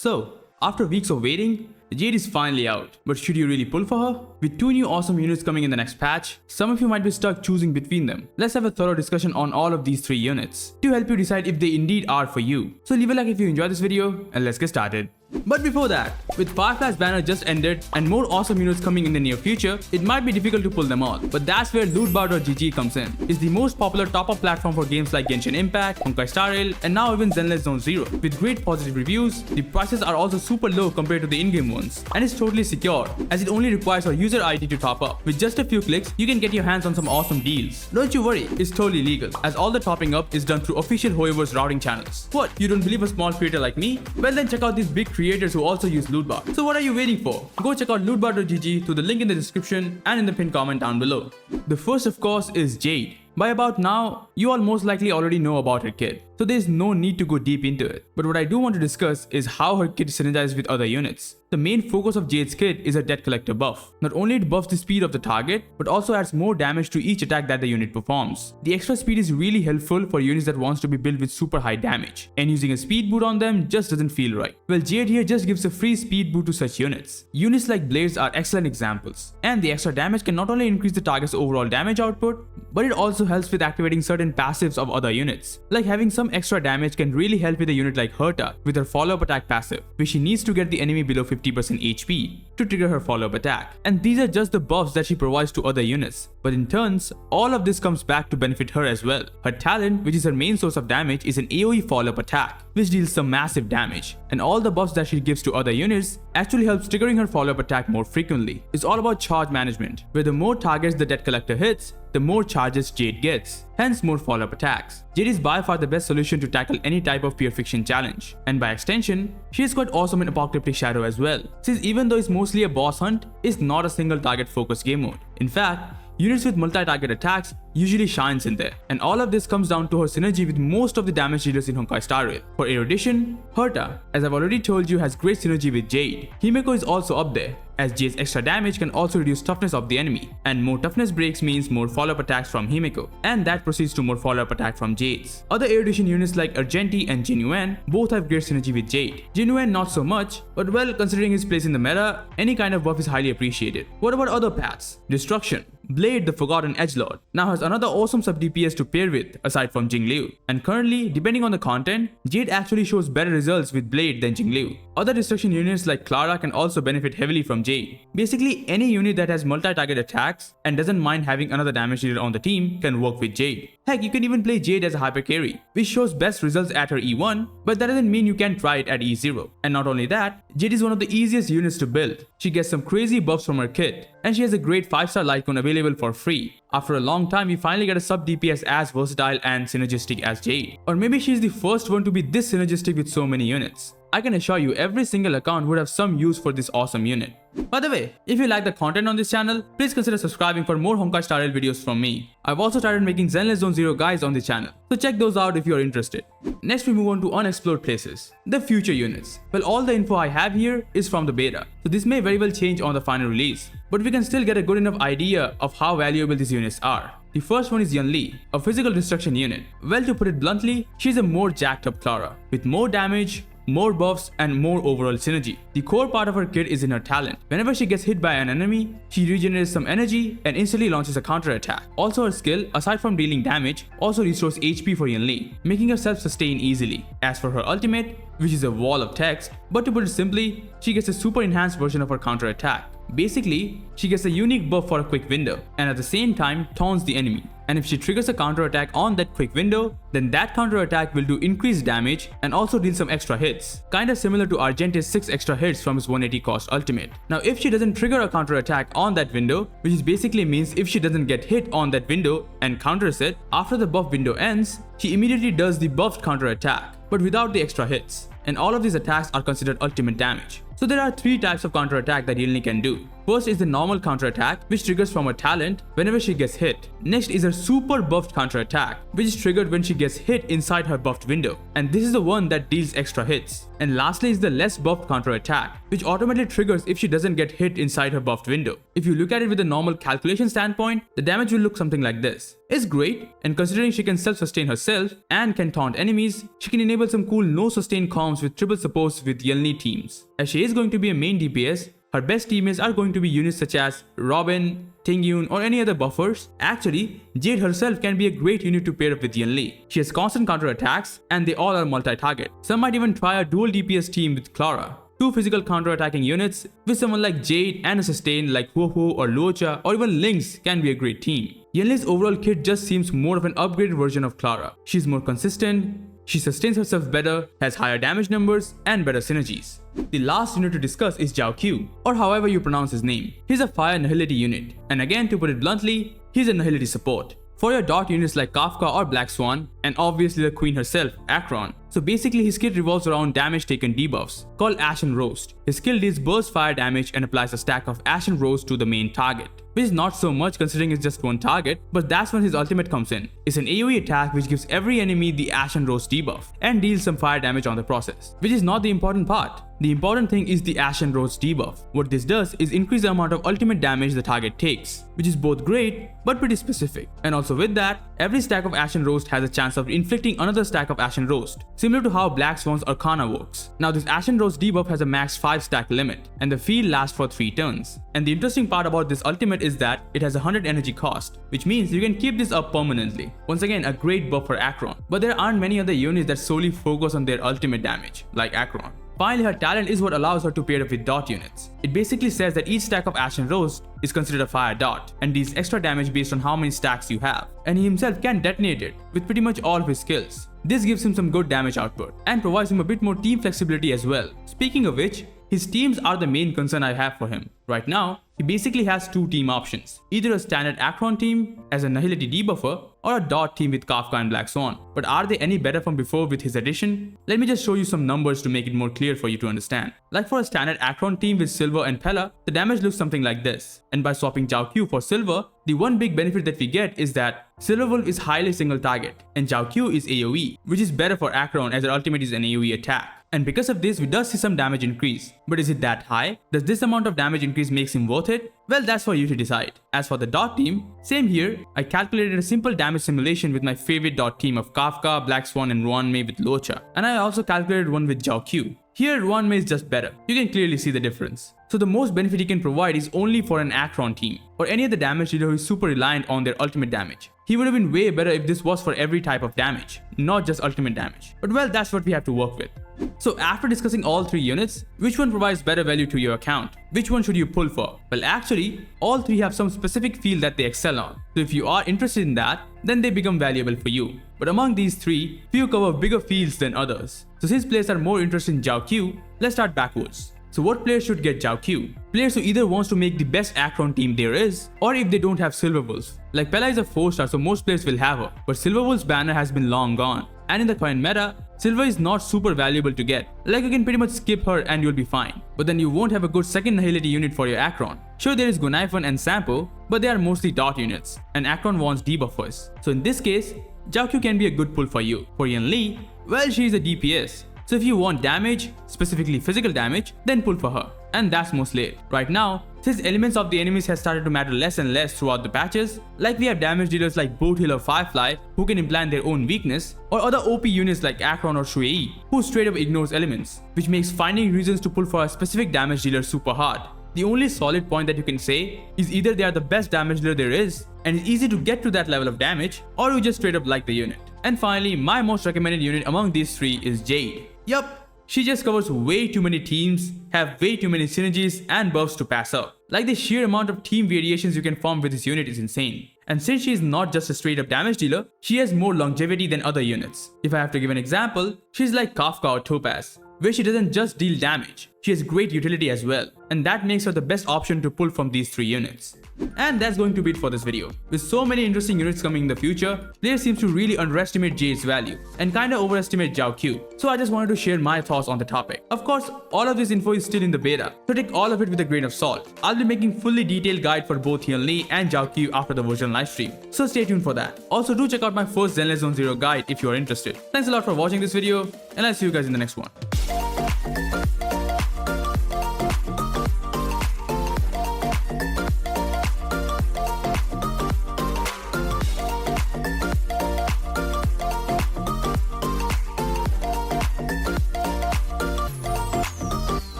So, after weeks of waiting, Jade is finally out, but should you really pull for her? With 2 new awesome units coming in the next patch, some of you might be stuck choosing between them. Let's have a thorough discussion on all of these 3 units to help you decide if they indeed are for you. So leave a like if you enjoyed this video and let's get started. But before that, with Firefly's banner just ended and more awesome units coming in the near future, it might be difficult to pull them all. But that's where lootbar.gg comes in. It's the most popular top-up platform for games like Genshin Impact, Honkai Star Rail, and now even Zenless Zone Zero. With great positive reviews, the prices are also super low compared to the in-game ones. And it's totally secure, as it only requires your user ID to top up. With just a few clicks, you can get your hands on some awesome deals. Don't you worry, it's totally legal, as all the topping up is done through official Hoyoverse routing channels. What, you don't believe a small creator like me? Well then check out these big creators who also use Lootbar. So what are you waiting for? Go check out lootbar.gg through the link in the description and in the pinned comment down below. The first of course is Jade. By about now, you all most likely already know about her kit, so there's no need to go deep into it. But what I do want to discuss is how her kit synergizes with other units. The main focus of Jade's kit is her Debt Collector buff. Not only it buffs the speed of the target, but also adds more damage to each attack that the unit performs. The extra speed is really helpful for units that wants to be built with super high damage, and using a speed boot on them just doesn't feel right. Well, Jade here just gives a free speed boot to such units. Units like Blades are excellent examples, and the extra damage can not only increase the target's overall damage output, but it also helps with activating certain passives of other units. Like having some extra damage can really help with a unit like Herta with her follow-up attack passive, where she needs to get the enemy below 50% HP to trigger her follow-up attack. And these are just the buffs that she provides to other units. But in turns, all of this comes back to benefit her as well. Her talent, which is her main source of damage, is an AoE follow-up attack, which deals some massive damage. And all the buffs that she gives to other units actually helps triggering her follow-up attack more frequently. It's all about charge management, where the more targets the Debt Collector hits, the more charges Jade gets, hence more follow-up attacks. Jade is by far the best solution to tackle any type of pure fiction challenge, and by extension, she is quite awesome in Apocalyptic Shadow as well, since even though it's mostly a boss hunt, it's not a single target focused game mode. In fact, units with multi-target attacks usually shines in there, and all of this comes down to her synergy with most of the damage dealers in Honkai Star Rail. For erudition, Herta, as I've already told you, has great synergy with Jade. Himeko is also up there, as Jade's extra damage can also reduce toughness of the enemy, and more toughness breaks means more follow-up attacks from Himeko, and that proceeds to more follow-up attack from Jade's. Other erudition units like Argenti and Jinyuan both have great synergy with Jade. Jinyuan not so much, but well, considering his place in the meta, any kind of buff is highly appreciated. What about other paths? Destruction. Blade, the Forgotten Edgelord, now has another awesome sub DPS to pair with aside from Jingliu, and currently, depending on the content, Jade actually shows better results with Blade than Jingliu. Other destruction units like Clara can also benefit heavily from Jade. Basically, any unit that has multi-target attacks and doesn't mind having another damage dealer on the team can work with Jade. Heck, you can even play Jade as a hyper carry, which shows best results at her E1, but that doesn't mean you can't try it at E0. And not only that, Jade is one of the easiest units to build. She gets some crazy buffs from her kit, and she has a great 5-star Lycon available for free. After a long time, we finally get a sub DPS as versatile and synergistic as Jade. Or maybe she's the first one to be this synergistic with so many units. I can assure you every single account would have some use for this awesome unit. By the way, if you like the content on this channel, please consider subscribing for more Honkai Star Rail videos from me. I've also started making Zenless Zone Zero guides on this channel, so check those out if you are interested. Next we move on to unexplored places, the future units. Well, all the info I have here is from the beta, so this may very well change on the final release, but we can still get a good enough idea of how valuable these units are. The first one is Yunli, a physical destruction unit. Well, to put it bluntly, she's a more jacked up Clara, with more damage, more buffs, and more overall synergy. The core part of her kit is in her talent. Whenever she gets hit by an enemy, she regenerates some energy and instantly launches a counter attack. Also, her skill, aside from dealing damage, also restores HP for Yunli, making her self-sustain easily. As for her ultimate, which is a wall of text, but to put it simply, she gets a super enhanced version of her counter attack. Basically, she gets a unique buff for a quick window, and at the same time taunts the enemy. And if she triggers a counter attack on that quick window, then that counter attack will do increased damage and also deal some extra hits, kinda similar to Argenti's 6 extra hits from his 180 cost ultimate. Now if she doesn't trigger a counter attack on that window, which is basically means if she doesn't get hit on that window and counters it, after the buff window ends, she immediately does the buffed counter attack, but without the extra hits. And all of these attacks are considered ultimate damage. So there are 3 types of counter attack that Yunli can do. First is the normal counterattack, which triggers from her talent whenever she gets hit. Next is her super buffed counterattack, which is triggered when she gets hit inside her buffed window, and this is the one that deals extra hits. And lastly is the less buffed counterattack, which automatically triggers if she doesn't get hit inside her buffed window. If you look at it with a normal calculation standpoint, the damage will look something like this. It's great, and considering she can self-sustain herself and can taunt enemies, she can enable some cool no-sustain comms with triple supports with Yunli teams. As she is going to be a main DPS, her best teammates are going to be units such as Robin, Tingyun, or any other buffers. Actually, Jade herself can be a great unit to pair up with Yunli. She has constant counter attacks, and they all are multi-target. Some might even try a dual DPS team with Clara. Two physical counter-attacking units with someone like Jade and a sustain like Huohu or Luocha or even Lynx can be a great team. Yunli's overall kit just seems more of an upgraded version of Clara. She's more consistent, she sustains herself better, has higher damage numbers, and better synergies. The last unit to discuss is Jiaoqiu, or however you pronounce his name. He's a fire nihility unit, and again to put it bluntly, he's a nihility support. For your dot units like Kafka or Black Swan, and obviously the queen herself, Akron. So basically his kit revolves around damage taken debuffs, called Ashen Roast. His skill deals burst fire damage and applies a stack of Ashen Roast to the main target, which is not so much considering it's just one target, but that's when his ultimate comes in. It's an AoE attack which gives every enemy the Ashen Roast debuff and deals some fire damage on the process, which is not the important part. The important thing is the Ashen Roast debuff. What this does is increase the amount of ultimate damage the target takes, which is both great but pretty specific. And also with that, every stack of Ashen Roast has a chance of inflicting another stack of Ashen Roast, similar to how Black Swan's Arcana works. Now this Ashen Roast debuff has a max 5 stack limit, and the field lasts for 3 turns. And the interesting part about this ultimate is that it has a 100 energy cost, which means you can keep this up permanently. Once again, a great buff for Akron. But there aren't many other units that solely focus on their ultimate damage, like Akron. Finally, her talent is what allows her to pair up with dot units. It basically says that each stack of Ashen Roast is considered a fire dot and deals extra damage based on how many stacks you have, and he himself can detonate it with pretty much all of his skills. This gives him some good damage output and provides him a bit more team flexibility as well. Speaking of which, his teams are the main concern I have for him. Right now, he basically has 2 team options, either a standard Akron team as a nihility debuffer or a dot team with Kafka and Black Swan. But are they any better from before with his addition? Let me just show you some numbers to make it more clear for you to understand. Like for a standard Akron team with Silver and Pella, the damage looks something like this. And by swapping Jiaoqiu for Silver, the one big benefit that we get is that Silver Wolf is highly single target and Jiaoqiu is AoE, which is better for Akron as her ultimate is an AoE attack. And because of this, we does see some damage increase. But is it that high? Does this amount of damage increase makes him worth it? Well, that's for you to decide. As for the dot team, same here, I calculated a simple damage simulation with my favorite dot team of Kafka, Black Swan and Ruanmei with Luocha. And I also calculated one with Jiaoqiu. Here, Ruanmei is just better. You can clearly see the difference. So the most benefit he can provide is only for an Akron team, or any other damage dealer who is super reliant on their ultimate damage. He would have been way better if this was for every type of damage, not just ultimate damage. But well, that's what we have to work with. So after discussing all 3 units, which one provides better value to your account? Which one should you pull for? Well, actually, all 3 have some specific field that they excel on. So if you are interested in that, then they become valuable for you. But among these 3, few cover bigger fields than others. So since players are more interested in Jiaoqiu, let's start backwards. So what players should get Jiaoqiu? Players who either wants to make the best Akron team there is, or if they don't have Silver Wolf. Like Pella is a 4-star, so most players will have her, but Silver Wolf's banner has been long gone. And in the current meta, Silver is not super valuable to get. Like you can pretty much skip her and you'll be fine. But then you won't have a good second nihility unit for your Akron. Sure, there is Gunaifan and Sampo, but they are mostly dot units, and Akron wants debuffers. So in this case, Jiaoqiu can be a good pull for you. For Yunli, well, she is a DPS. So if you want damage, specifically physical damage, then pull for her. And that's mostly it. Right now, since elements of the enemies has started to matter less and less throughout the patches, like we have damage dealers like Boathill or Firefly who can implant their own weakness, or other OP units like Akron or Shuei who straight up ignores elements, which makes finding reasons to pull for a specific damage dealer super hard. The only solid point that you can say is either they are the best damage dealer there is, and it's easy to get to that level of damage, or you just straight up like the unit. And finally, my most recommended unit among these 3 is Jade. Yup, she just covers way too many teams, have way too many synergies and buffs to pass up. Like the sheer amount of team variations you can form with this unit is insane. And since she is not just a straight up damage dealer, she has more longevity than other units. If I have to give an example, she's like Kafka or Topaz. where she doesn't just deal damage, she has great utility as well, and that makes her the best option to pull from these 3 units. And that's going to be it for this video. With so many interesting units coming in the future, players seem to really underestimate Jade's value and kinda overestimate Jiaoqiu, so I just wanted to share my thoughts on the topic. Of course, all of this info is still in the beta, so take all of it with a grain of salt. I'll be making fully detailed guide for both Yunli and Jiaoqiu after the version livestream, so stay tuned for that. Also do check out my first Zenless Zone Zero guide if you are interested. Thanks a lot for watching this video, and I'll see you guys in the next one.